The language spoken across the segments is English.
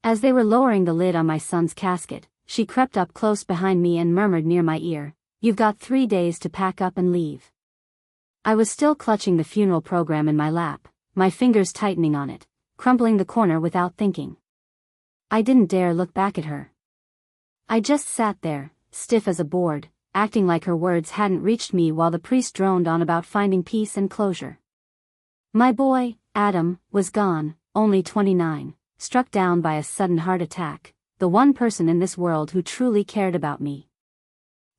As they were lowering the lid on my son's casket, she crept up close behind me and murmured near my ear, "You've got 3 days to pack up and leave." I was still clutching the funeral program in my lap, my fingers tightening on it, crumpling the corner without thinking. I didn't dare look back at her. I just sat there, stiff as a board, acting like her words hadn't reached me while the priest droned on about finding peace and closure. My boy, Adam, was gone, only 29, struck down by a sudden heart attack, the one person in this world who truly cared about me.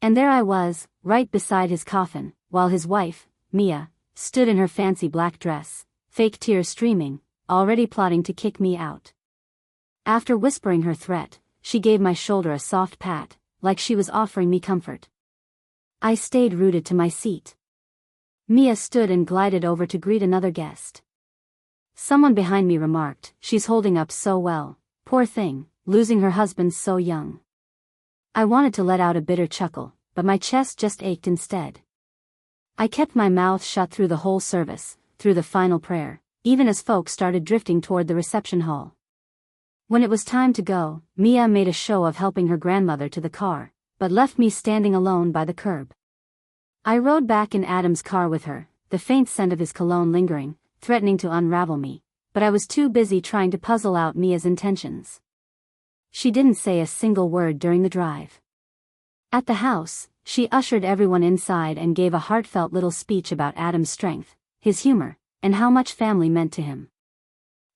And there I was, right beside his coffin, while his wife, Mia, stood in her fancy black dress, fake tears streaming, already plotting to kick me out. After whispering her threat, she gave my shoulder a soft pat, like she was offering me comfort. I stayed rooted to my seat. Mia stood and glided over to greet another guest. Someone behind me remarked, "She's holding up so well, poor thing, losing her husband so young." I wanted to let out a bitter chuckle, but my chest just ached instead. I kept my mouth shut through the whole service, through the final prayer, even as folks started drifting toward the reception hall. When it was time to go, Mia made a show of helping her grandmother to the car, but left me standing alone by the curb. I rode back in Adam's car with her, the faint scent of his cologne lingering, threatening to unravel me, but I was too busy trying to puzzle out Mia's intentions. She didn't say a single word during the drive. At the house, she ushered everyone inside and gave a heartfelt little speech about Adam's strength, his humor, and how much family meant to him.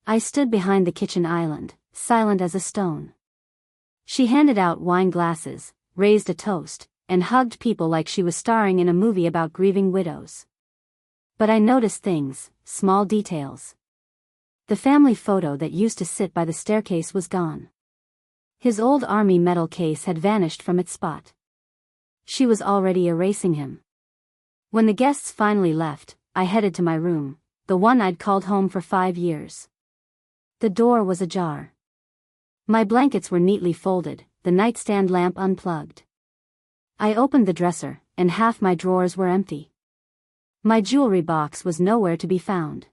I stood behind the kitchen island, silent as a stone. She handed out wine glasses, raised a toast, and hugged people like she was starring in a movie about grieving widows. But I noticed things, small details. The family photo that used to sit by the staircase was gone. His old army medal case had vanished from its spot. She was already erasing him. When the guests finally left, I headed to my room, the one I'd called home for 5 years. The door was ajar. My blankets were neatly folded, the nightstand lamp unplugged. I opened the dresser, and half my drawers were empty. My jewelry box was nowhere to be found.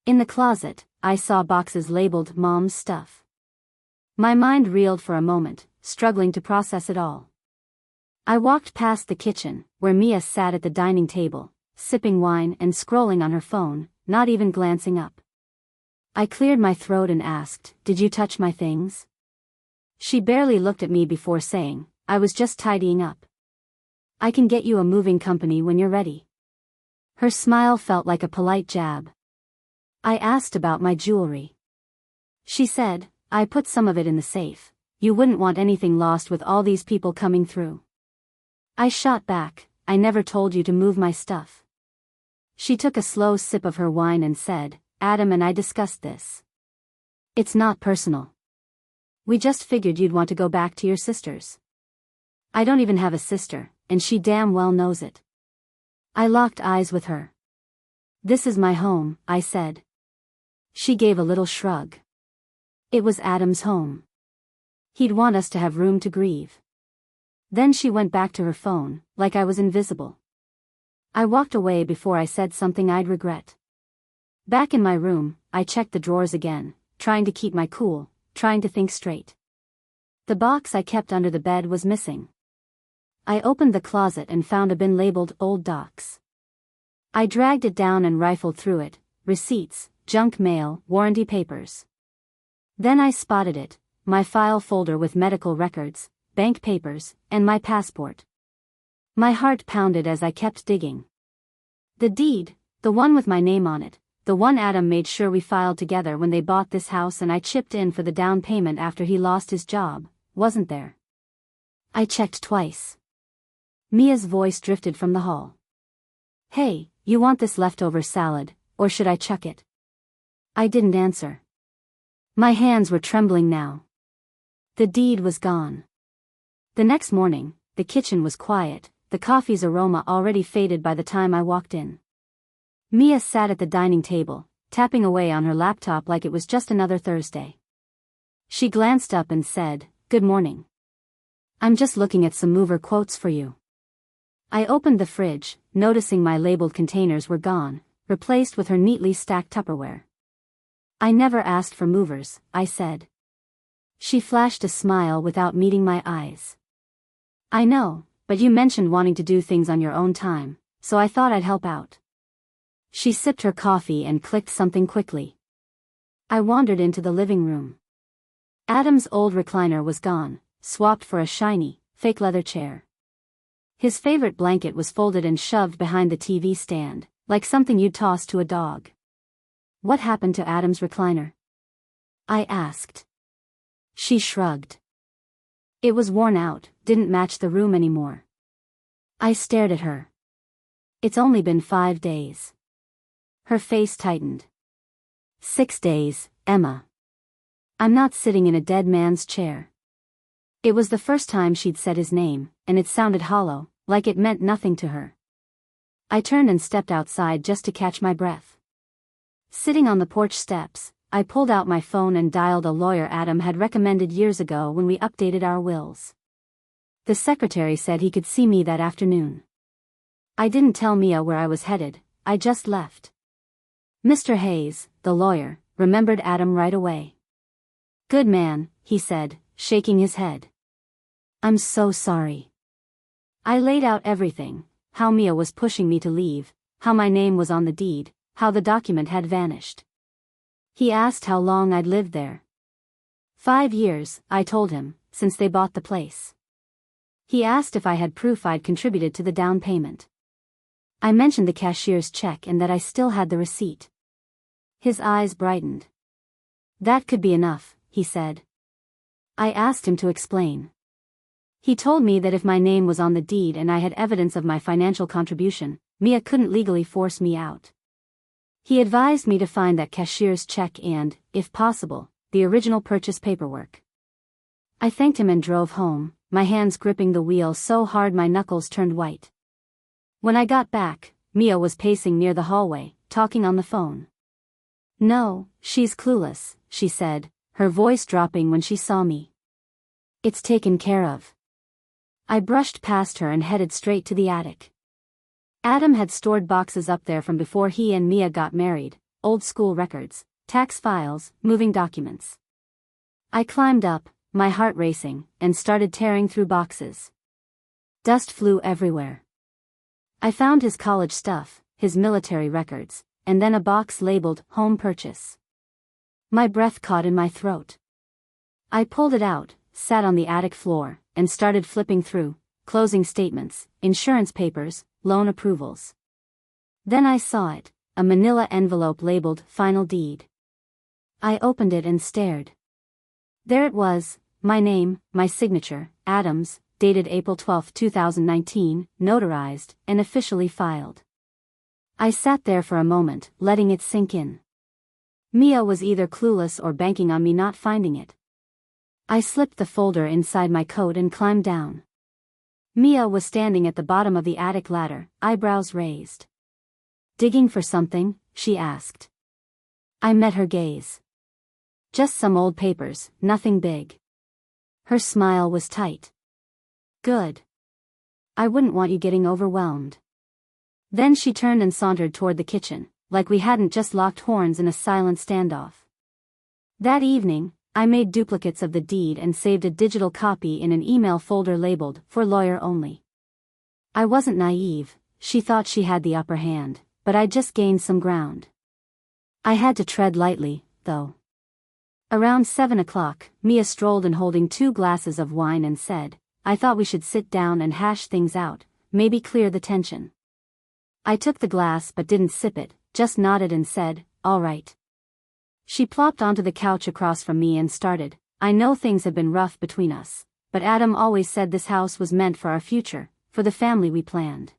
In the closet, I saw boxes labeled "Mom's stuff." My mind reeled for a moment, struggling to process it all. I walked past the kitchen, where Mia sat at the dining table, sipping wine and scrolling on her phone, not even glancing up. I cleared my throat and asked, "Did you touch my things?" She barely looked at me before saying, "I was just tidying up. I can get you a moving company when you're ready." Her smile felt like a polite jab. I asked about my jewelry. She said, "I put some of it in the safe. You wouldn't want anything lost with all these people coming through." I shot back, "I never told you to move my stuff." She took a slow sip of her wine and said, "Adam and I discussed this. It's not personal. We just figured you'd want to go back to your sisters. I don't even have a sister, and she damn well knows it." I locked eyes with her. "This is my home," I said. She gave a little shrug. It was Adam's home. He'd want us to have room to grieve. Then she went back to her phone, like I was invisible. I walked away before I said something I'd regret. Back in my room, I checked the drawers again, trying to keep my cool, trying to think straight. The box I kept under the bed was missing. I opened the closet and found a bin labeled "Old Docs." I dragged it down and rifled through it, receipts, junk mail, warranty papers. Then I spotted it, my file folder with medical records, bank papers, and my passport. My heart pounded as I kept digging. The deed, the one with my name on it, the one Adam made sure we filed together when they bought this house and I chipped in for the down payment after he lost his job, wasn't there. I checked twice. Mia's voice drifted from the hall. "Hey, you want this leftover salad, or should I chuck it?" I didn't answer. My hands were trembling now. The deed was gone. The next morning, the kitchen was quiet, the coffee's aroma already faded by the time I walked in. Mia sat at the dining table, tapping away on her laptop like it was just another Thursday. She glanced up and said, "Good morning. I'm just looking at some mover quotes for you." I opened the fridge, noticing my labeled containers were gone, replaced with her neatly stacked Tupperware. "I never asked for movers," I said. She flashed a smile without meeting my eyes. I know, but you mentioned wanting to do things on your own time, so I thought I'd help out. She sipped her coffee and clicked something quickly. I wandered into the living room. Adam's old recliner was gone, swapped for a shiny, fake leather chair. His favorite blanket was folded and shoved behind the TV stand, like something you'd toss to a dog. What happened to Adam's recliner? I asked. She shrugged. It was worn out, didn't match the room anymore. I stared at her. It's only been 5 days. Her face tightened. 6 days, Emma. I'm not sitting in a dead man's chair. It was the first time she'd said his name, and it sounded hollow, like it meant nothing to her. I turned and stepped outside just to catch my breath. Sitting on the porch steps, I pulled out my phone and dialed a lawyer Adam had recommended years ago when we updated our wills. The secretary said he could see me that afternoon. I didn't tell Mia where I was headed, I just left. Mr. Hayes, the lawyer, remembered Adam right away. Good man, he said, shaking his head. I'm so sorry. I laid out everything, how Mia was pushing me to leave, how my name was on the deed, how the document had vanished. He asked how long I'd lived there. 5 years, I told him, since they bought the place. He asked if I had proof I'd contributed to the down payment. I mentioned the cashier's check and that I still had the receipt. His eyes brightened. That could be enough, he said. I asked him to explain. He told me that if my name was on the deed and I had evidence of my financial contribution, Mia couldn't legally force me out. He advised me to find that cashier's check and, if possible, the original purchase paperwork. I thanked him and drove home, my hands gripping the wheel so hard my knuckles turned white. When I got back, Mia was pacing near the hallway, talking on the phone. No, she's clueless, she said, her voice dropping when she saw me. It's taken care of. I brushed past her and headed straight to the attic. Adam had stored boxes up there from before he and Mia got married, old school records, tax files, moving documents. I climbed up, my heart racing, and started tearing through boxes. Dust flew everywhere. I found his college stuff, his military records, and then a box labeled home purchase. My breath caught in my throat. I pulled it out, sat on the attic floor, and started flipping through, closing statements, insurance papers, loan approvals. Then I saw it, a manila envelope labeled Final Deed. I opened it and stared. There it was, my name, my signature, Adams, dated April 12, 2019, notarized, and officially filed. I sat there for a moment, letting it sink in. Mia was either clueless or banking on me not finding it. I slipped the folder inside my coat and climbed down. Mia was standing at the bottom of the attic ladder, eyebrows raised. Digging for something? She asked. I met her gaze. Just some old papers, nothing big. Her smile was tight. Good. I wouldn't want you getting overwhelmed. Then she turned and sauntered toward the kitchen, like we hadn't just locked horns in a silent standoff. That evening, I made duplicates of the deed and saved a digital copy in an email folder labeled, for lawyer only. I wasn't naive, she thought she had the upper hand, but I'd just gained some ground. I had to tread lightly, though. Around 7 o'clock, Mia strolled in holding 2 glasses of wine and said, I thought we should sit down and hash things out, maybe clear the tension. I took the glass but didn't sip it, just nodded and said, all right. She plopped onto the couch across from me and started, I know things have been rough between us, but Adam always said this house was meant for our future, for the family we planned.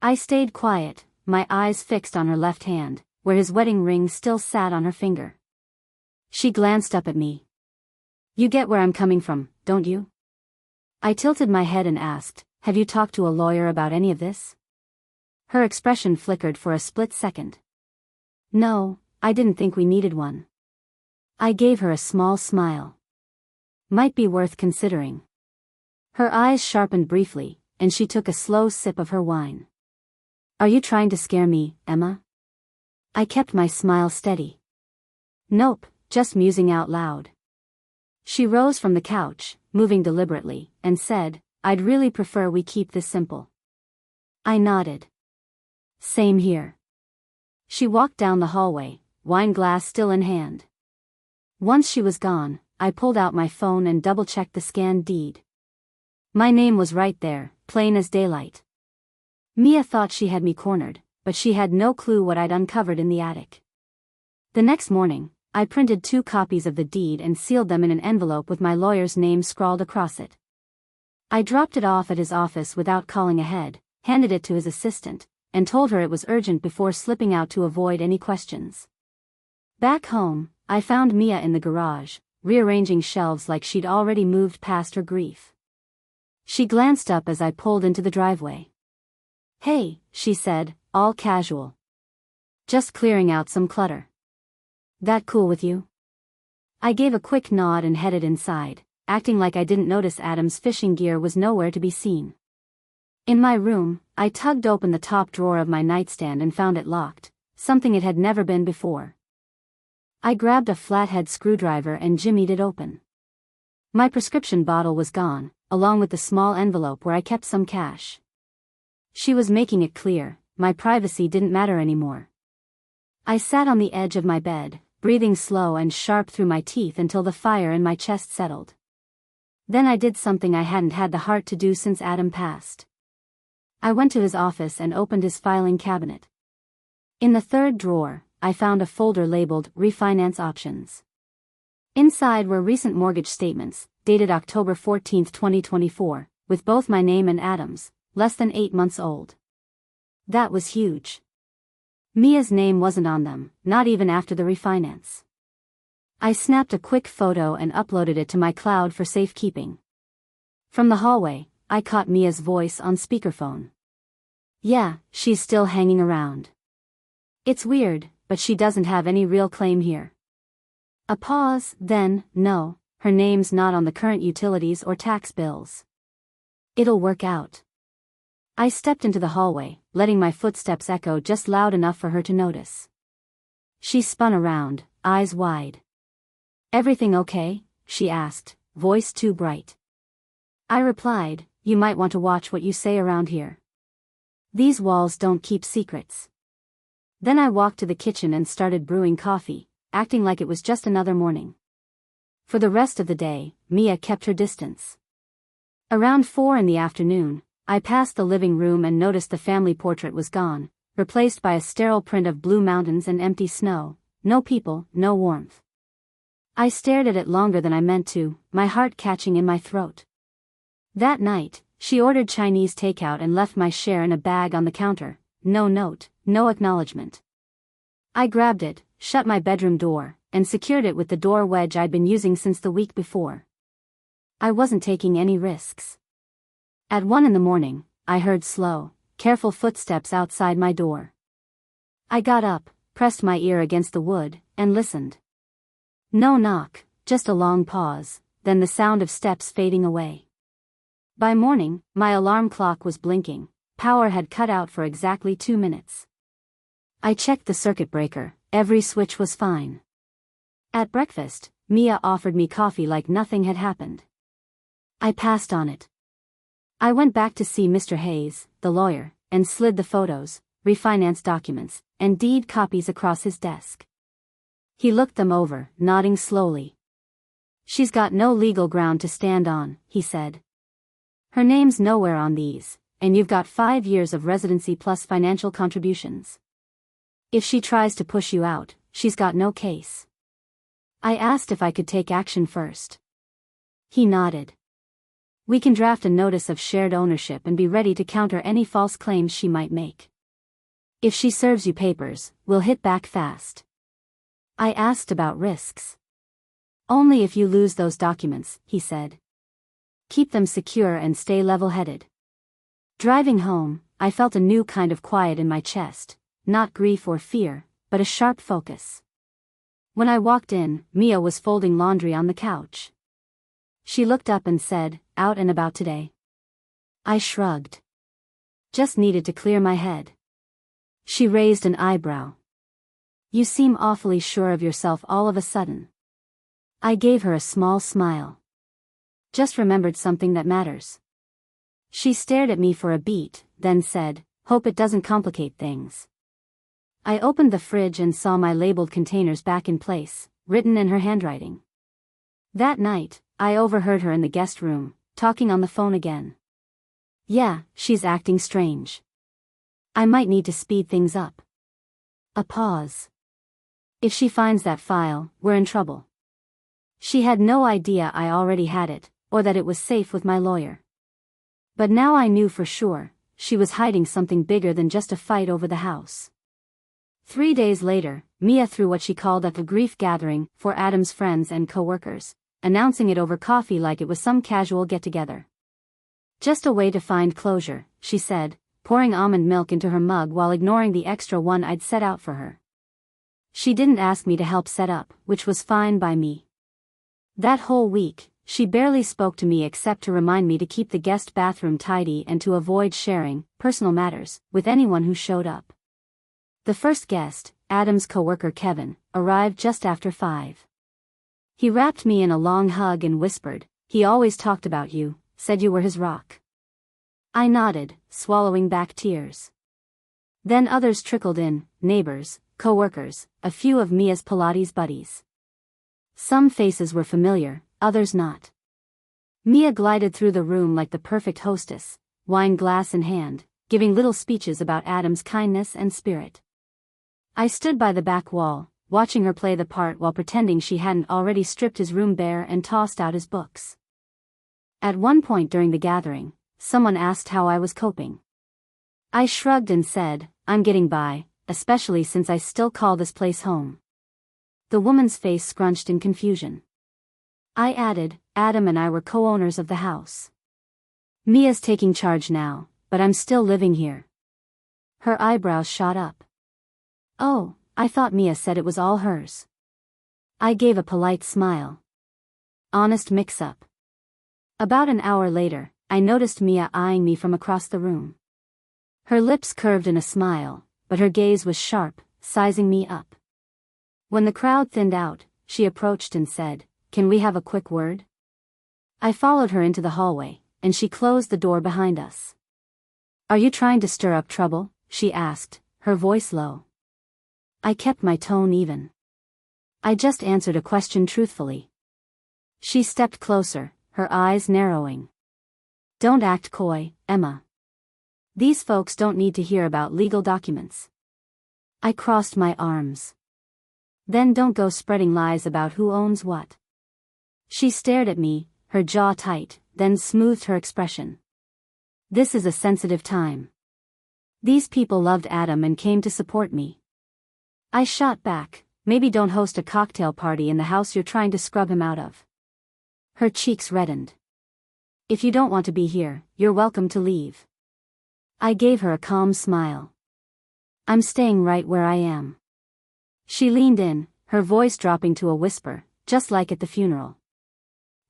I stayed quiet, my eyes fixed on her left hand, where his wedding ring still sat on her finger. She glanced up at me. You get where I'm coming from, don't you? I tilted my head and asked, have you talked to a lawyer about any of this? Her expression flickered for a split second. No, I didn't think we needed one. I gave her a small smile. Might be worth considering. Her eyes sharpened briefly, and she took a slow sip of her wine. Are you trying to scare me, Emma? I kept my smile steady. Nope, just musing out loud. She rose from the couch, moving deliberately, and said, "I'd really prefer we keep this simple." I nodded. "Same here." She walked down the hallway, wine glass still in hand. Once she was gone, I pulled out my phone and double-checked the scanned deed. My name was right there, plain as daylight. Mia thought she had me cornered, but she had no clue what I'd uncovered in the attic. The next morning, I printed 2 copies of the deed and sealed them in an envelope with my lawyer's name scrawled across it. I dropped it off at his office without calling ahead, handed it to his assistant, and told her it was urgent before slipping out to avoid any questions. Back home, I found Mia in the garage, rearranging shelves like she'd already moved past her grief. She glanced up as I pulled into the driveway. "Hey," she said, all casual. "Just clearing out some clutter. That cool with you?" I gave a quick nod and headed inside, acting like I didn't notice Adam's fishing gear was nowhere to be seen. In my room, I tugged open the top drawer of my nightstand and found it locked, something it had never been before. I grabbed a flathead screwdriver and jimmied it open. My prescription bottle was gone, along with the small envelope where I kept some cash. She was making it clear, my privacy didn't matter anymore. I sat on the edge of my bed, breathing slow and sharp through my teeth until the fire in my chest settled. Then I did something I hadn't had the heart to do since Adam passed. I went to his office and opened his filing cabinet. In the 3rd drawer, I found a folder labeled Refinance Options. Inside were recent mortgage statements, dated October 14, 2024, with both my name and Adam's, less than 8 months old. That was huge. Mia's name wasn't on them, not even after the refinance. I snapped a quick photo and uploaded it to my cloud for safekeeping. From the hallway, I caught Mia's voice on speakerphone. "Yeah, she's still hanging around. It's weird, but she doesn't have any real claim here." A pause, then, "No, her name's not on the current utilities or tax bills. It'll work out." I stepped into the hallway, letting my footsteps echo just loud enough for her to notice. She spun around, eyes wide. "Everything okay?" she asked, voice too bright. I replied, "You might want to watch what you say around here. These walls don't keep secrets." Then I walked to the kitchen and started brewing coffee, acting like it was just another morning. For the rest of the day, Mia kept her distance. Around 4 in the afternoon, I passed the living room and noticed the family portrait was gone, replaced by a sterile print of blue mountains and empty snow, no people, no warmth. I stared at it longer than I meant to, my heart catching in my throat. That night, she ordered Chinese takeout and left my share in a bag on the counter, no note, no acknowledgement. I grabbed it, shut my bedroom door, and secured it with the door wedge I'd been using since the week before. I wasn't taking any risks. At 1 in the morning, I heard slow, careful footsteps outside my door. I got up, pressed my ear against the wood, and listened. No knock, just a long pause, then the sound of steps fading away. By morning, my alarm clock was blinking. Power had cut out for exactly 2 minutes. I checked the circuit breaker, every switch was fine. At breakfast, Mia offered me coffee like nothing had happened. I passed on it. I went back to see Mr. Hayes, the lawyer, and slid the photos, refinance documents, and deed copies across his desk. He looked them over, nodding slowly. "She's got no legal ground to stand on," he said. "Her name's nowhere on these, and you've got 5 years of residency plus financial contributions. If she tries to push you out, she's got no case." I asked if I could take action first. He nodded. "We can draft a notice of shared ownership and be ready to counter any false claims she might make. If she serves you papers, we'll hit back fast." I asked about risks. "Only if you lose those documents," he said. "Keep them secure and stay level-headed." Driving home, I felt a new kind of quiet in my chest, not grief or fear, but a sharp focus. When I walked in, Mia was folding laundry on the couch. She looked up and said, "Out and about today?" I shrugged. "Just needed to clear my head." She raised an eyebrow. "You seem awfully sure of yourself all of a sudden." I gave her a small smile. Just remembered something that matters. She stared at me for a beat, then said, hope it doesn't complicate things. I opened the fridge and saw my labeled containers back in place, written in her handwriting. That night, I overheard her in the guest room, talking on the phone again. Yeah, she's acting strange. I might need to speed things up. A pause. If she finds that file, we're in trouble. She had no idea I already had it, or that it was safe with my lawyer. But now I knew for sure, she was hiding something bigger than just a fight over the house. 3 days later, Mia threw what she called a grief gathering for Adam's friends and co-workers, announcing it over coffee like it was some casual get-together. Just a way to find closure, she said, pouring almond milk into her mug while ignoring the extra one I'd set out for her. She didn't ask me to help set up, which was fine by me. That whole week, she barely spoke to me except to remind me to keep the guest bathroom tidy and to avoid sharing personal matters with anyone who showed up. The first guest, Adam's coworker Kevin, arrived just after 5. He wrapped me in a long hug and whispered, he always talked about you, said you were his rock. I nodded, swallowing back tears. Then others trickled in, neighbors, co-workers, a few of Mia's Pilates buddies. Some faces were familiar, others not. Mia glided through the room like the perfect hostess, wine glass in hand, giving little speeches about Adam's kindness and spirit. I stood by the back wall, watching her play the part while pretending she hadn't already stripped his room bare and tossed out his books. At one point during the gathering, someone asked how I was coping. I shrugged and said, I'm getting by, especially since I still call this place home. The woman's face scrunched in confusion. I added, Adam and I were co-owners of the house. Mia's taking charge now, but I'm still living here. Her eyebrows shot up. Oh, I thought Mia said it was all hers. I gave a polite smile. Honest mix-up. About an hour later, I noticed Mia eyeing me from across the room. Her lips curved in a smile, but her gaze was sharp, sizing me up. When the crowd thinned out, she approached and said, Can we have a quick word? I followed her into the hallway, and she closed the door behind us. Are you trying to stir up trouble? She asked, her voice low. I kept my tone even. I just answered a question truthfully. She stepped closer, her eyes narrowing. Don't act coy, Emma. These folks don't need to hear about legal documents. I crossed my arms. Then don't go spreading lies about who owns what. She stared at me, her jaw tight, then smoothed her expression. This is a sensitive time. These people loved Adam and came to support me. I shot back, maybe don't host a cocktail party in the house you're trying to scrub him out of. Her cheeks reddened. If you don't want to be here, you're welcome to leave. I gave her a calm smile. I'm staying right where I am. She leaned in, her voice dropping to a whisper, just like at the funeral.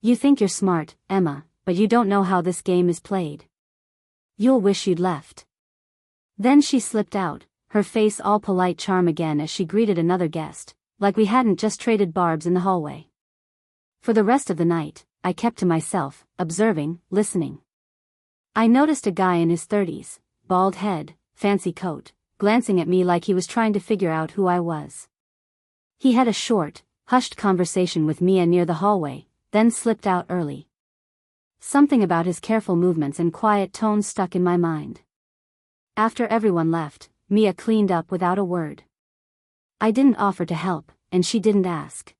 You think you're smart, Emma, but you don't know how this game is played. You'll wish you'd left. Then she slipped out, her face all polite charm again as she greeted another guest, like we hadn't just traded barbs in the hallway. For the rest of the night, I kept to myself, observing, listening. I noticed a guy in his 30s, bald head, fancy coat, glancing at me like he was trying to figure out who I was. He had a short, hushed conversation with Mia near the hallway, then slipped out early. Something about his careful movements and quiet tone stuck in my mind. After everyone left, Mia cleaned up without a word. I didn't offer to help, and she didn't ask.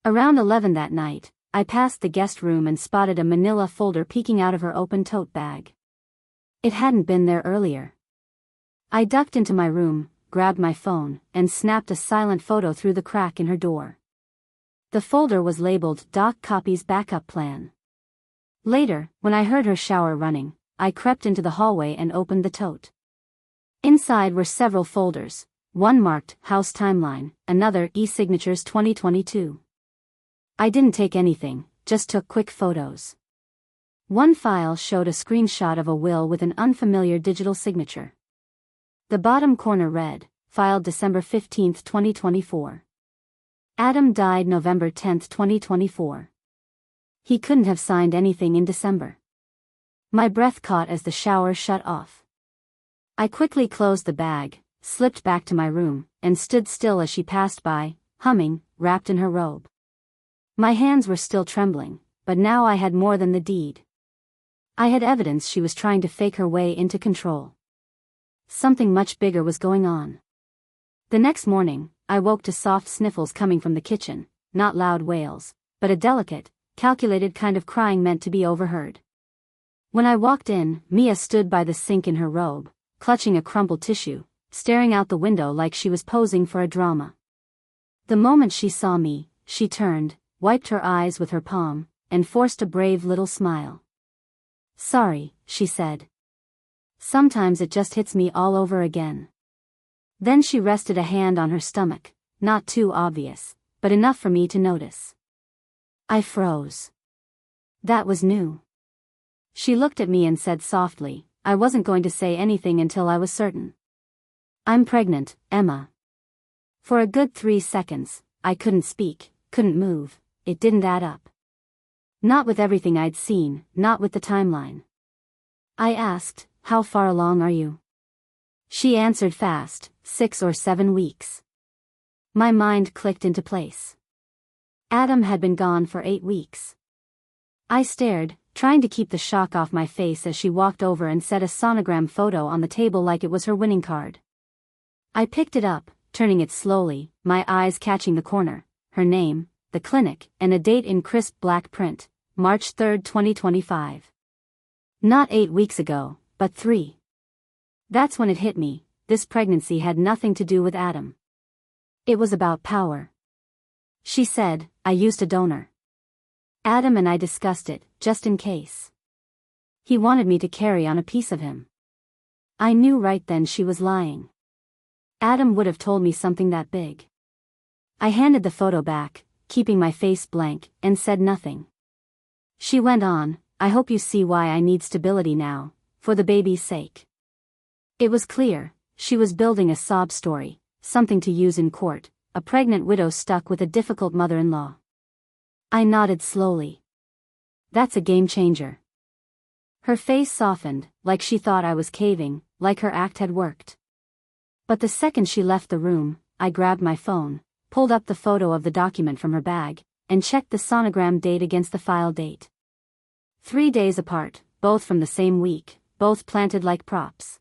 Around 11 that night, I passed the guest room and spotted a manila folder peeking out of her open tote bag. It hadn't been there earlier. I ducked into my room, grabbed my phone, and snapped a silent photo through the crack in her door. The folder was labeled Doc Copy's Backup Plan. Later, when I heard her shower running, I crept into the hallway and opened the tote. Inside were several folders, one marked House Timeline, another E-Signatures 2022. I didn't take anything, just took quick photos. One file showed a screenshot of a will with an unfamiliar digital signature. The bottom corner read, filed December 15, 2024. Adam died November 10, 2024. He couldn't have signed anything in December. My breath caught as the shower shut off. I quickly closed the bag, slipped back to my room, and stood still as she passed by, humming, wrapped in her robe. My hands were still trembling, but now I had more than the deed. I had evidence she was trying to fake her way into control. Something much bigger was going on. The next morning, I woke to soft sniffles coming from the kitchen, not loud wails, but a delicate, calculated kind of crying meant to be overheard. When I walked in, Mia stood by the sink in her robe, clutching a crumpled tissue, staring out the window like she was posing for a drama. The moment she saw me, she turned, wiped her eyes with her palm, and forced a brave little smile. "Sorry," she said. "Sometimes it just hits me all over again." Then she rested a hand on her stomach, not too obvious, but enough for me to notice. I froze. That was new. She looked at me and said softly, I wasn't going to say anything until I was certain. "I'm pregnant, Emma." For a good 3 seconds, I couldn't speak, couldn't move. It didn't add up. Not with everything I'd seen, not with the timeline. I asked, "How far along are you?" She answered fast, 6 or 7 weeks. My mind clicked into place. Adam had been gone for 8 weeks. I stared, trying to keep the shock off my face as she walked over and set a sonogram photo on the table like it was her winning card. I picked it up, turning it slowly, my eyes catching the corner, her name, the clinic, and a date in crisp black print, March 3, 2025. Not 8 weeks ago, but 3. That's when it hit me, this pregnancy had nothing to do with Adam. It was about power. She said, "I used a donor. Adam and I discussed it, just in case. He wanted me to carry on a piece of him." I knew right then she was lying. Adam would have told me something that big. I handed the photo back, keeping my face blank, and said nothing. She went on, "I hope you see why I need stability now, for the baby's sake." It was clear, she was building a sob story, something to use in court, a pregnant widow stuck with a difficult mother-in-law. I nodded slowly. "That's a game changer." Her face softened, like she thought I was caving, like her act had worked. But the second she left the room, I grabbed my phone, pulled up the photo of the document from her bag, and checked the sonogram date against the file date. 3 days apart, both from the same week, both planted like props.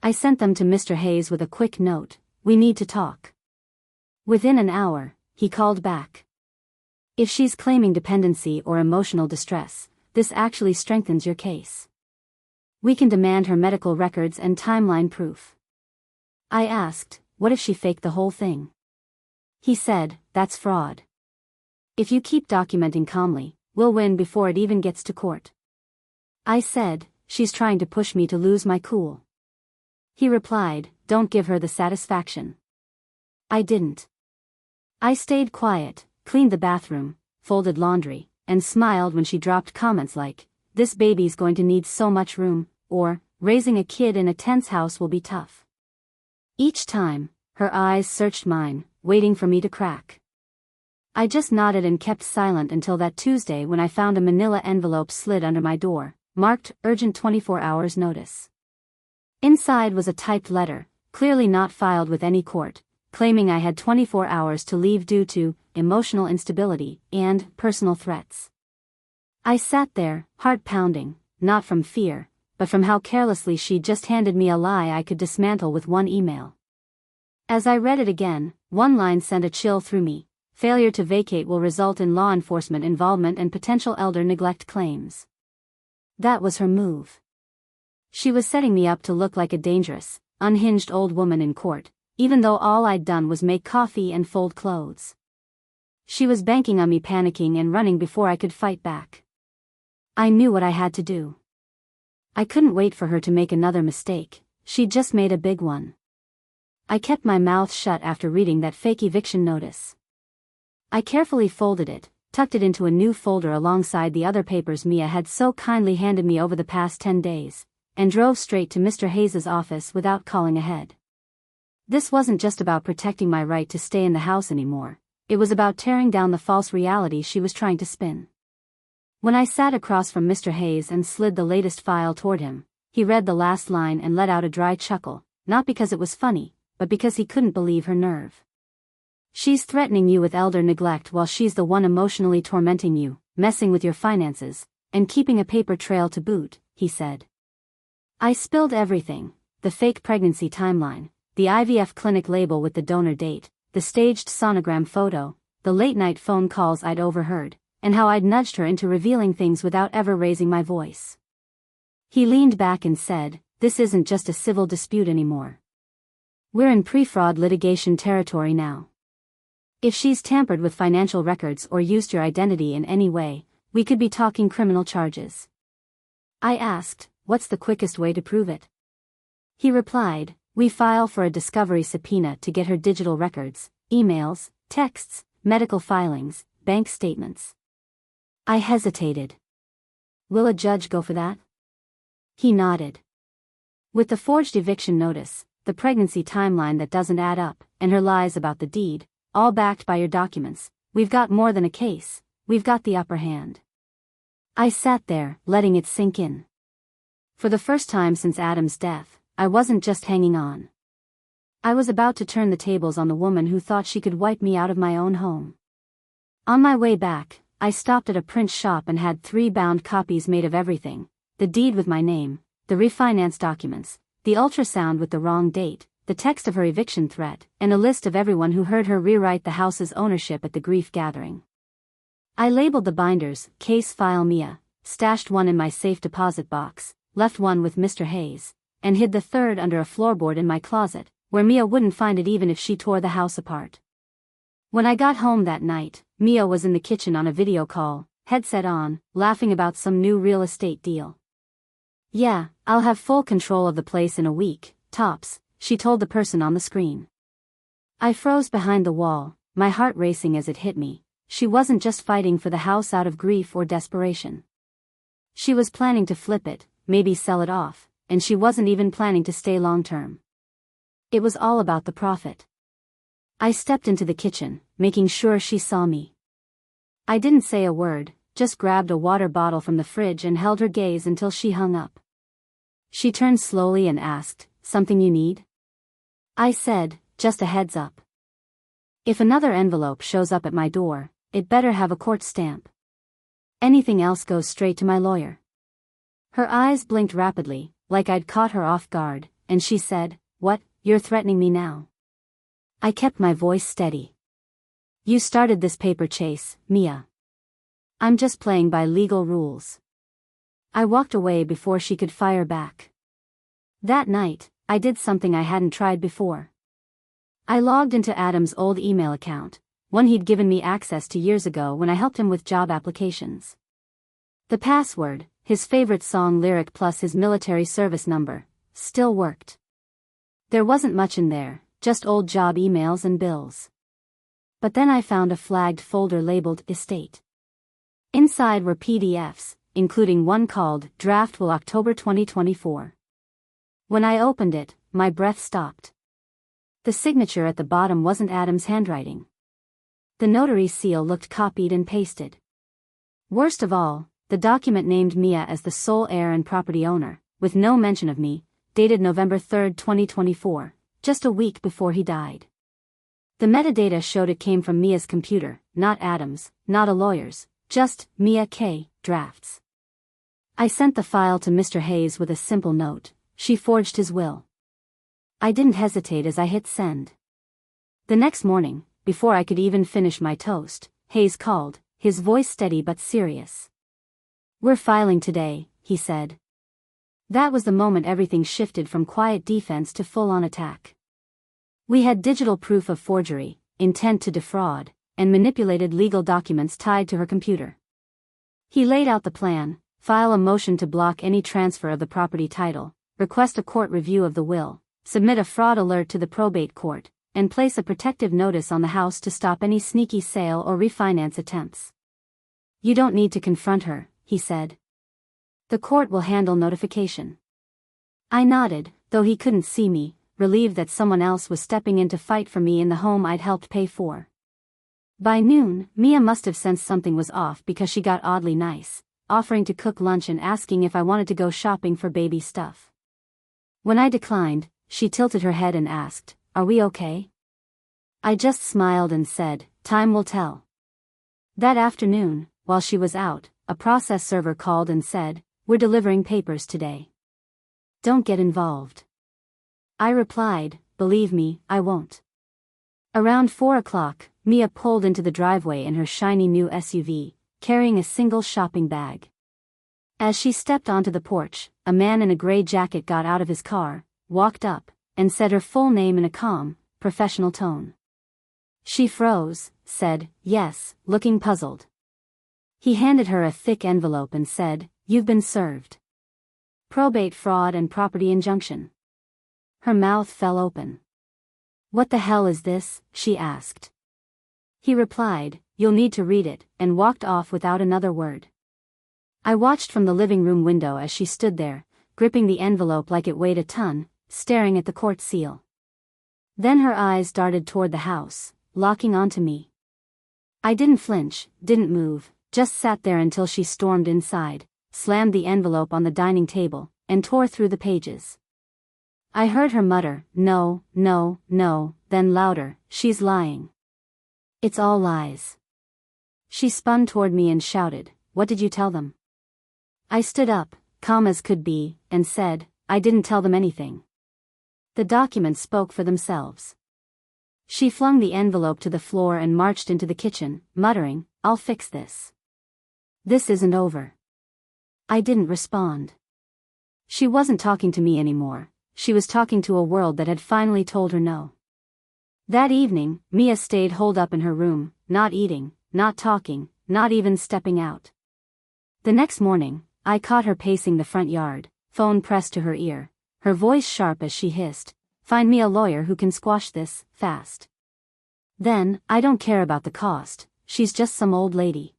I sent them to Mr. Hayes with a quick note, "We need to talk." Within an hour, he called back. "If she's claiming dependency or emotional distress, this actually strengthens your case. We can demand her medical records and timeline proof." I asked, "What if she faked the whole thing?" He said, "That's fraud. If you keep documenting calmly, we'll win before it even gets to court." I said, "She's trying to push me to lose my cool." He replied, "Don't give her the satisfaction." I didn't. I stayed quiet, cleaned the bathroom, folded laundry, and smiled when she dropped comments like, "This baby's going to need so much room," or, "Raising a kid in a tense house will be tough." Each time, her eyes searched mine, waiting for me to crack. I just nodded and kept silent until that Tuesday when I found a manila envelope slid under my door, marked, "Urgent 24 hours notice." Inside was a typed letter, clearly not filed with any court, claiming I had 24 hours to leave due to emotional instability and personal threats. I sat there, heart pounding, not from fear, but from how carelessly she'd just handed me a lie I could dismantle with one email. As I read it again, one line sent a chill through me: "Failure to vacate will result in law enforcement involvement and potential elder neglect claims." That was her move. She was setting me up to look like a dangerous, unhinged old woman in court, even though all I'd done was make coffee and fold clothes. She was banking on me panicking and running before I could fight back. I knew what I had to do. I couldn't wait for her to make another mistake, she'd just made a big one. I kept my mouth shut after reading that fake eviction notice. I carefully folded it, tucked it into a new folder alongside the other papers Mia had so kindly handed me over the past 10 days, and drove straight to Mr. Hayes' office without calling ahead. This wasn't just about protecting my right to stay in the house anymore, It was about tearing down the false reality she was trying to spin. When I sat across from Mr. Hayes and slid the latest file toward him, he read the last line and let out a dry chuckle, not because it was funny, but because he couldn't believe her nerve. She's threatening you with elder neglect while she's the one emotionally tormenting you, messing with your finances, and keeping a paper trail to boot, he said. I spilled everything: the fake pregnancy timeline, the IVF clinic label with the donor date, the staged sonogram photo, the late-night phone calls I'd overheard, and how I'd nudged her into revealing things without ever raising my voice. He leaned back and said, "This isn't just a civil dispute anymore. We're in pre-fraud litigation territory now. If she's tampered with financial records or used your identity in any way, we could be talking criminal charges." I asked, "What's the quickest way to prove it?" He replied, "We file for a discovery subpoena to get her digital records, emails, texts, medical filings, bank statements." I hesitated. "Will a judge go for that?" He nodded. With the forged eviction notice, the pregnancy timeline that doesn't add up, and her lies about the deed, all backed by your documents, we've got more than a case, we've got the upper hand. I sat there, letting it sink in. For the first time since Adam's death, I wasn't just hanging on. I was about to turn the tables on the woman who thought she could wipe me out of my own home. On my way back, I stopped at a print shop and had 3 bound copies made of everything: the deed with my name, the refinance documents, the ultrasound with the wrong date, the text of her eviction threat, and a list of everyone who heard her rewrite the house's ownership at the grief gathering. I labeled the binders, "Case File Mia," stashed one in my safe deposit box, left one with Mr. Hayes, and hid the third under a floorboard in my closet, where Mia wouldn't find it even if she tore the house apart. When I got home that night, Mia was in the kitchen on a video call, headset on, laughing about some new real estate deal. "Yeah, I'll have full control of the place in a week, tops," she told the person on the screen. I froze behind the wall, my heart racing as it hit me. She wasn't just fighting for the house out of grief or desperation. She was planning to flip it, maybe sell it off, and she wasn't even planning to stay long-term. It was all about the profit. I stepped into the kitchen, making sure she saw me. I didn't say a word, just grabbed a water bottle from the fridge and held her gaze until she hung up. She turned slowly and asked, "Something you need?" I said, "Just a heads up. If another envelope shows up at my door, it better have a court stamp. Anything else goes straight to my lawyer." Her eyes blinked rapidly, like I'd caught her off guard, and she said, "What, you're threatening me now?" I kept my voice steady. "You started this paper chase, Mia. I'm just playing by legal rules." I walked away before she could fire back. That night, I did something I hadn't tried before. I logged into Adam's old email account, one he'd given me access to years ago when I helped him with job applications. The password, his favorite song lyric plus his military service number, still worked. There wasn't much in there, just old job emails and bills. But then I found a flagged folder labeled Estate. Inside were PDFs, including one called Draft Will October 2024. When I opened it, my breath stopped. The signature at the bottom wasn't Adam's handwriting. The notary seal looked copied and pasted. Worst of all, the document named Mia as the sole heir and property owner, with no mention of me, dated November 3, 2024, just a week before he died. The metadata showed it came from Mia's computer, not Adam's, not a lawyer's, just Mia K. Drafts. I sent the file to Mr. Hayes with a simple note: "She forged his will." I didn't hesitate as I hit send. The next morning, before I could even finish my toast, Hayes called, his voice steady but serious. "We're filing today," he said. That was the moment everything shifted from quiet defense to full-on attack. We had digital proof of forgery, intent to defraud, and manipulated legal documents tied to her computer. He laid out the plan: file a motion to block any transfer of the property title, request a court review of the will, submit a fraud alert to the probate court, and place a protective notice on the house to stop any sneaky sale or refinance attempts. "You don't need to confront her," he said. "The court will handle notification." I nodded, though he couldn't see me, relieved that someone else was stepping in to fight for me in the home I'd helped pay for. By noon, Mia must have sensed something was off because she got oddly nice, offering to cook lunch and asking if I wanted to go shopping for baby stuff. When I declined, she tilted her head and asked, "Are we okay?" I just smiled and said, "Time will tell." That afternoon, while she was out, a process server called and said, "We're delivering papers today. Don't get involved." I replied, "Believe me, I won't." Around 4 o'clock, Mia pulled into the driveway in her shiny new SUV, carrying a single shopping bag. As she stepped onto the porch, a man in a gray jacket got out of his car, walked up, and said her full name in a calm, professional tone. She froze, said, "Yes," looking puzzled. He handed her a thick envelope and said, "You've been served. Probate fraud and property injunction." Her mouth fell open. "What the hell is this?" she asked. He replied, "You'll need to read it," and walked off without another word. I watched from the living room window as she stood there, gripping the envelope like it weighed a ton, staring at the court seal. Then her eyes darted toward the house, locking onto me. I didn't flinch, didn't move, just sat there until she stormed inside, slammed the envelope on the dining table, and tore through the pages. I heard her mutter, "No, no, no," then louder, "She's lying. It's all lies." She spun toward me and shouted, "What did you tell them?" I stood up, calm as could be, and said, "I didn't tell them anything. The documents spoke for themselves." She flung the envelope to the floor and marched into the kitchen, muttering, "I'll fix this. This isn't over." I didn't respond. She wasn't talking to me anymore, she was talking to a world that had finally told her no. That evening, Mia stayed holed up in her room, not eating, not talking, not even stepping out. The next morning, I caught her pacing the front yard, phone pressed to her ear, her voice sharp as she hissed, "Find me a lawyer who can squash this, fast." Then, "I don't care about the cost, she's just some old lady."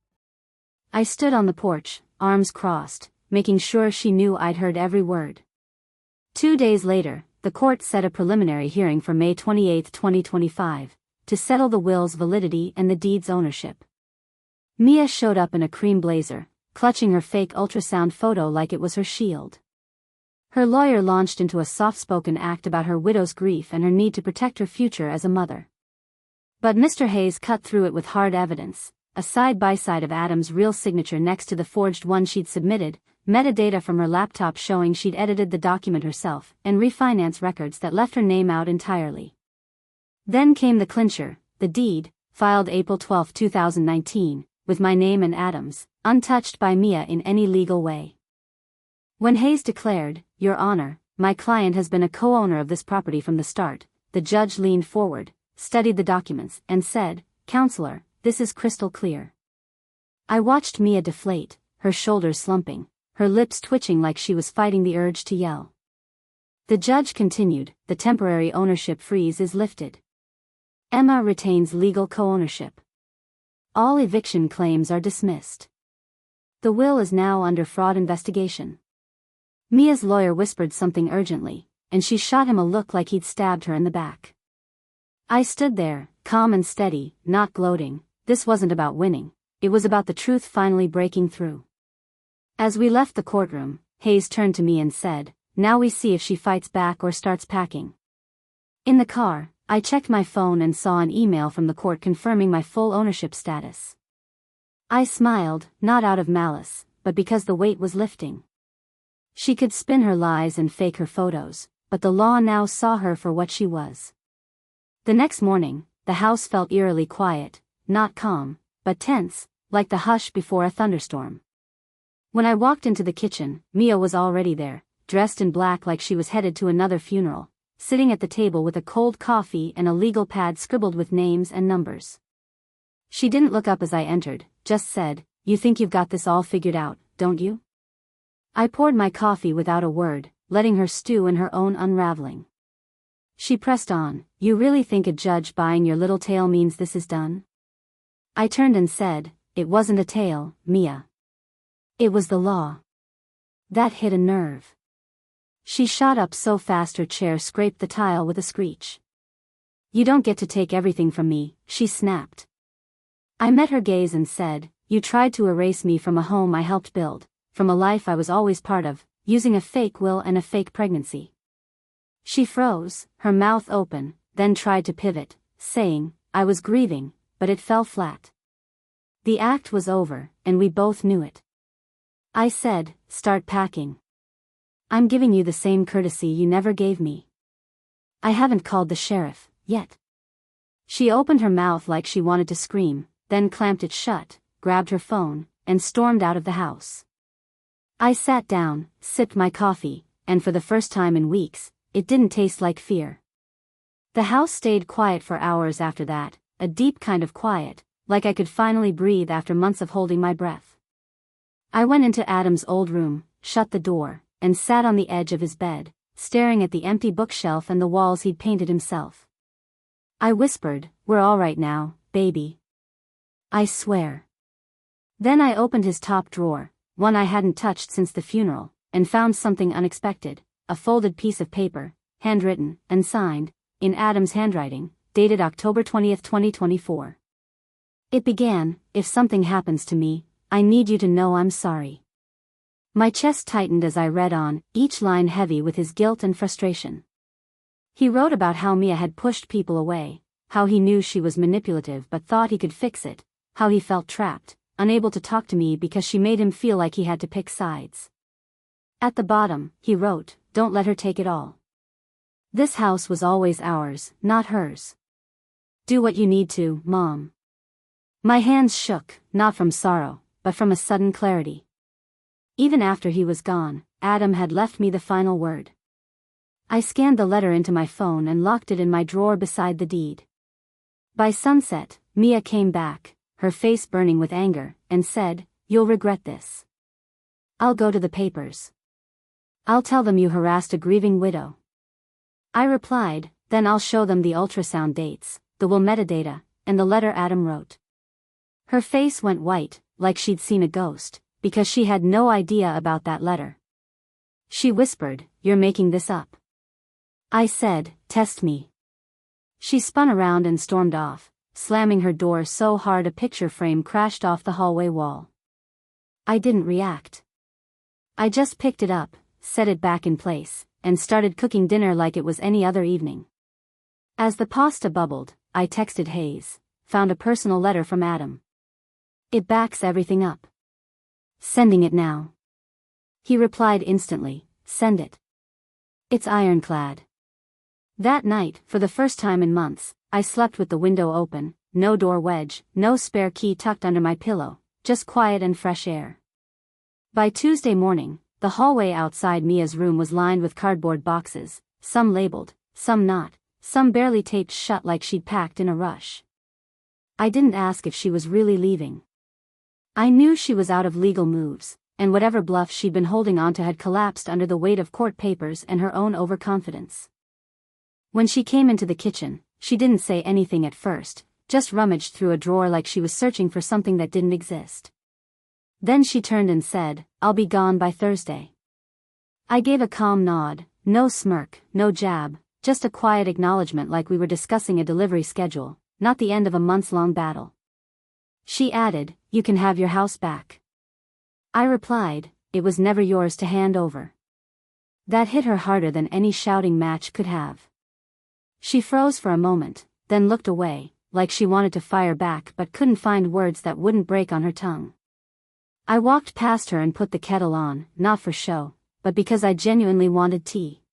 I stood on the porch, arms crossed, making sure she knew I'd heard every word. 2 days later, the court set a preliminary hearing for May 28, 2025, to settle the will's validity and the deed's ownership. Mia showed up in a cream blazer, clutching her fake ultrasound photo like it was her shield. Her lawyer launched into a soft-spoken act about her widow's grief and her need to protect her future as a mother. But Mr. Hayes cut through it with hard evidence, a side-by-side of Adam's real signature next to the forged one she'd submitted, metadata from her laptop showing she'd edited the document herself, and refinance records that left her name out entirely. Then came the clincher, the deed, filed April 12, 2019, with my name and Adam's, untouched by Mia in any legal way. When Hayes declared, "Your Honor, my client has been a co-owner of this property from the start," the judge leaned forward, studied the documents, and said, "Counselor, this is crystal clear." I watched Mia deflate, her shoulders slumping, her lips twitching like she was fighting the urge to yell. The judge continued, "The temporary ownership freeze is lifted. Emma retains legal co-ownership. All eviction claims are dismissed. The will is now under fraud investigation." Mia's lawyer whispered something urgently, and she shot him a look like he'd stabbed her in the back. I stood there, calm and steady, not gloating. This wasn't about winning, it was about the truth finally breaking through. As we left the courtroom, Hayes turned to me and said, "Now we see if she fights back or starts packing." In the car, I checked my phone and saw an email from the court confirming my full ownership status. I smiled, not out of malice, but because the weight was lifting. She could spin her lies and fake her photos, but the law now saw her for what she was. The next morning, the house felt eerily quiet, not calm, but tense, like the hush before a thunderstorm. When I walked into the kitchen, Mia was already there, dressed in black like she was headed to another funeral, sitting at the table with a cold coffee and a legal pad scribbled with names and numbers. She didn't look up as I entered, just said, "You think you've got this all figured out, don't you?" I poured my coffee without a word, letting her stew in her own unraveling. She pressed on, "You really think a judge buying your little tale means this is done?" I turned and said, "It wasn't a tale, Mia. It was the law." That hit a nerve. She shot up so fast her chair scraped the tile with a screech. "You don't get to take everything from me," she snapped. I met her gaze and said, "You tried to erase me from a home I helped build, from a life I was always part of, using a fake will and a fake pregnancy." She froze, her mouth open, then tried to pivot, saying, "I was grieving, but it fell flat." The act was over, and we both knew it. I said, "Start packing. I'm giving you the same courtesy you never gave me. I haven't called the sheriff, yet." She opened her mouth like she wanted to scream, then clamped it shut, grabbed her phone, and stormed out of the house. I sat down, sipped my coffee, and for the first time in weeks, it didn't taste like fear. The house stayed quiet for hours after that, a deep kind of quiet, like I could finally breathe after months of holding my breath. I went into Adam's old room, shut the door, and sat on the edge of his bed, staring at the empty bookshelf and the walls he'd painted himself. I whispered, "We're all right now, baby. I swear." Then I opened his top drawer, one I hadn't touched since the funeral, and found something unexpected, a folded piece of paper, handwritten, and signed, in Adam's handwriting, dated October 20th, 2024. It began, "If something happens to me, I need you to know I'm sorry." My chest tightened as I read on, each line heavy with his guilt and frustration. He wrote about how Mia had pushed people away, how he knew she was manipulative but thought he could fix it, how he felt trapped, unable to talk to me because she made him feel like he had to pick sides. At the bottom, he wrote, "Don't let her take it all. This house was always ours, not hers. Do what you need to, Mom." My hands shook, not from sorrow, but from a sudden clarity. Even after he was gone, Adam had left me the final word. I scanned the letter into my phone and locked it in my drawer beside the deed. By sunset, Mia came back, her face burning with anger, and said, "You'll regret this. I'll go to the papers. I'll tell them you harassed a grieving widow." I replied, "Then I'll show them the ultrasound dates, the will metadata, and the letter Adam wrote." Her face went white, like she'd seen a ghost, because she had no idea about that letter. She whispered, "You're making this up." I said, "Test me." She spun around and stormed off, slamming her door so hard a picture frame crashed off the hallway wall. I didn't react. I just picked it up, set it back in place, and started cooking dinner like it was any other evening. As the pasta bubbled, I texted Hayes, "Found a personal letter from Adam. It backs everything up. Sending it now." He replied instantly, "Send it. It's ironclad." That night, for the first time in months, I slept with the window open, no door wedge, no spare key tucked under my pillow, just quiet and fresh air. By Tuesday morning, the hallway outside Mia's room was lined with cardboard boxes, some labeled, some not, some barely taped shut like she'd packed in a rush. I didn't ask if she was really leaving. I knew she was out of legal moves, and whatever bluff she'd been holding onto had collapsed under the weight of court papers and her own overconfidence. When she came into the kitchen, she didn't say anything at first, just rummaged through a drawer like she was searching for something that didn't exist. Then she turned and said, "I'll be gone by Thursday." I gave a calm nod, no smirk, no jab, just a quiet acknowledgement like we were discussing a delivery schedule, not the end of a months-long battle. She added, "You can have your house back." I replied, "It was never yours to hand over." That hit her harder than any shouting match could have. She froze for a moment, then looked away, like she wanted to fire back but couldn't find words that wouldn't break on her tongue. I walked past her and put the kettle on, not for show, but because I genuinely wanted tea.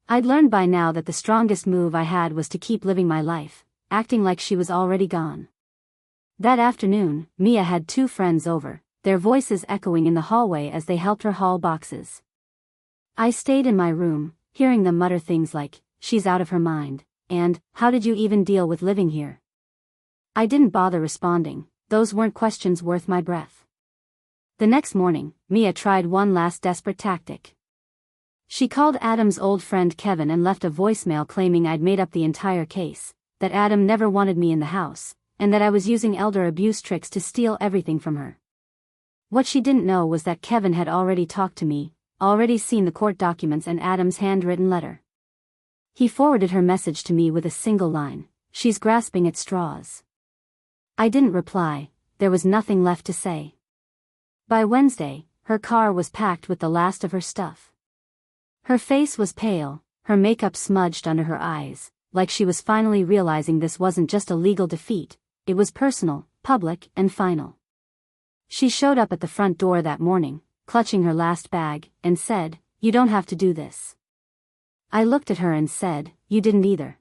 I'd learned by now that the strongest move I had was to keep living my life, acting like she was already gone. That afternoon, Mia had 2 friends over, their voices echoing in the hallway as they helped her haul boxes. I stayed in my room, hearing them mutter things like, "She's out of her mind," and, "How did you even deal with living here?" I didn't bother responding, those weren't questions worth my breath. The next morning, Mia tried one last desperate tactic. She called Adam's old friend Kevin and left a voicemail claiming I'd made up the entire case, that Adam never wanted me in the house, and that I was using elder abuse tricks to steal everything from her. What she didn't know was that Kevin had already talked to me, already seen the court documents and Adam's handwritten letter. He forwarded her message to me with a single line, "She's grasping at straws." I didn't reply, there was nothing left to say. By Wednesday, her car was packed with the last of her stuff. Her face was pale, her makeup smudged under her eyes, like she was finally realizing this wasn't just a legal defeat, it was personal, public, and final. She showed up at the front door that morning, clutching her last bag, and said, "You don't have to do this." I looked at her and said, "You didn't either."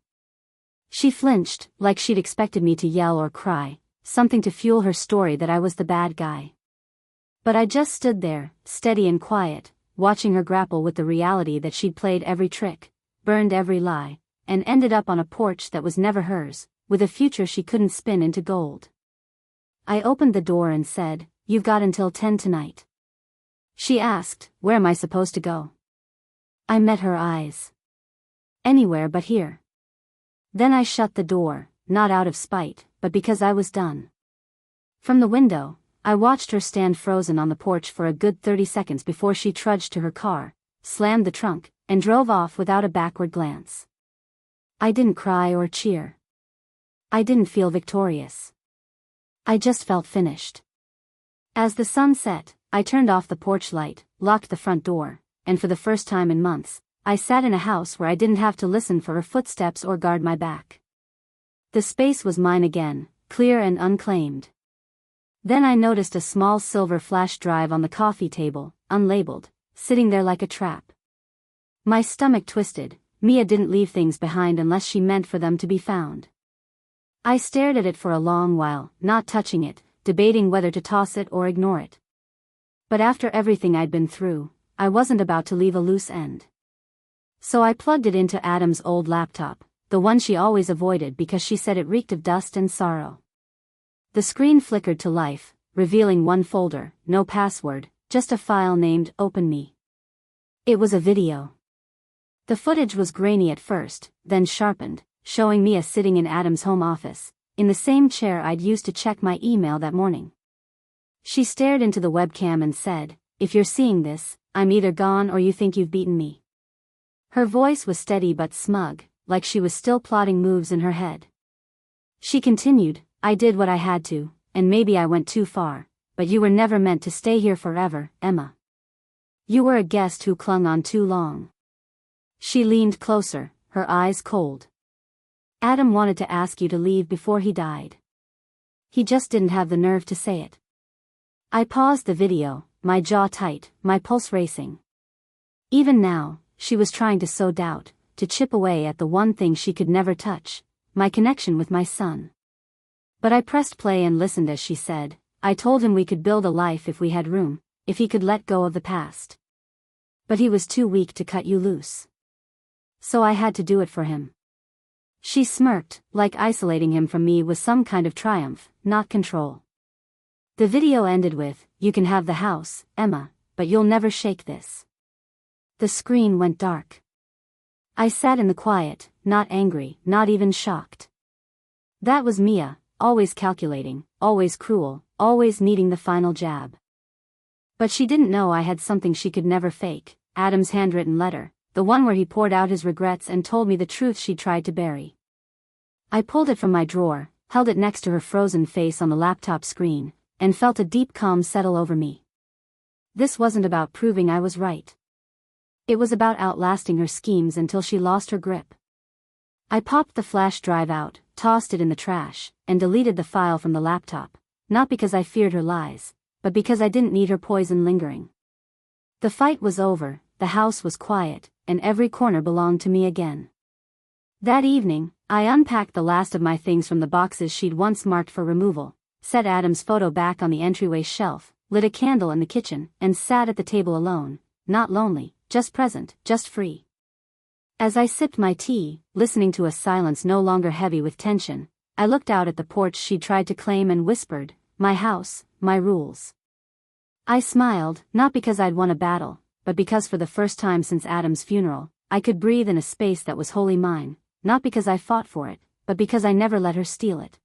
She flinched, like she'd expected me to yell or cry, something to fuel her story that I was the bad guy. But I just stood there, steady and quiet, watching her grapple with the reality that she'd played every trick, burned every lie, and ended up on a porch that was never hers, with a future she couldn't spin into gold. I opened the door and said, "You've got until 10 tonight." She asked, "Where am I supposed to go?" I met her eyes. "Anywhere but here." Then I shut the door, not out of spite, but because I was done. From the window, I watched her stand frozen on the porch for a good 30 seconds before she trudged to her car, slammed the trunk, and drove off without a backward glance. I didn't cry or cheer. I didn't feel victorious. I just felt finished. As the sun set, I turned off the porch light, locked the front door, and for the first time in months, I sat in a house where I didn't have to listen for her footsteps or guard my back. The space was mine again, clear and unclaimed. Then I noticed a small silver flash drive on the coffee table, unlabeled, sitting there like a trap. My stomach twisted. Mia didn't leave things behind unless she meant for them to be found. I stared at it for a long while, not touching it, debating whether to toss it or ignore it. But after everything I'd been through, I wasn't about to leave a loose end. So I plugged it into Adam's old laptop, the one she always avoided because she said it reeked of dust and sorrow. The screen flickered to life, revealing one folder, no password, just a file named Open Me. It was a video. The footage was grainy at first, then sharpened, showing Mia sitting in Adam's home office, in the same chair I'd used to check my email that morning. She stared into the webcam and said, "If you're seeing this, I'm either gone or you think you've beaten me." Her voice was steady but smug, like she was still plotting moves in her head. She continued, "I did what I had to, and maybe I went too far, but you were never meant to stay here forever, Emma. You were a guest who clung on too long." She leaned closer, her eyes cold. "Adam wanted to ask you to leave before he died. He just didn't have the nerve to say it." I paused the video, my jaw tight, my pulse racing. Even now, she was trying to sow doubt, to chip away at the one thing she could never touch, my connection with my son. But I pressed play and listened as she said, "I told him we could build a life if we had room, if he could let go of the past. But he was too weak to cut you loose. So I had to do it for him." She smirked, like isolating him from me was some kind of triumph, not control. The video ended with, "You can have the house, Emma, but you'll never shake this." The screen went dark. I sat in the quiet, not angry, not even shocked. That was Mia, always calculating, always cruel, always needing the final jab. But she didn't know I had something she could never fake, Adam's handwritten letter, the one where he poured out his regrets and told me the truth she'd tried to bury. I pulled it from my drawer, held it next to her frozen face on the laptop screen, and felt a deep calm settle over me. This wasn't about proving I was right. It was about outlasting her schemes until she lost her grip. I popped the flash drive out, tossed it in the trash, and deleted the file from the laptop, not because I feared her lies, but because I didn't need her poison lingering. The fight was over, the house was quiet, and every corner belonged to me again. That evening, I unpacked the last of my things from the boxes she'd once marked for removal, set Adam's photo back on the entryway shelf, lit a candle in the kitchen, and sat at the table alone, not lonely, just present, just free. As I sipped my tea, listening to a silence no longer heavy with tension, I looked out at the porch she'd tried to claim and whispered, "My house, my rules." I smiled, not because I'd won a battle, but because for the first time since Adam's funeral, I could breathe in a space that was wholly mine, not because I fought for it, but because I never let her steal it.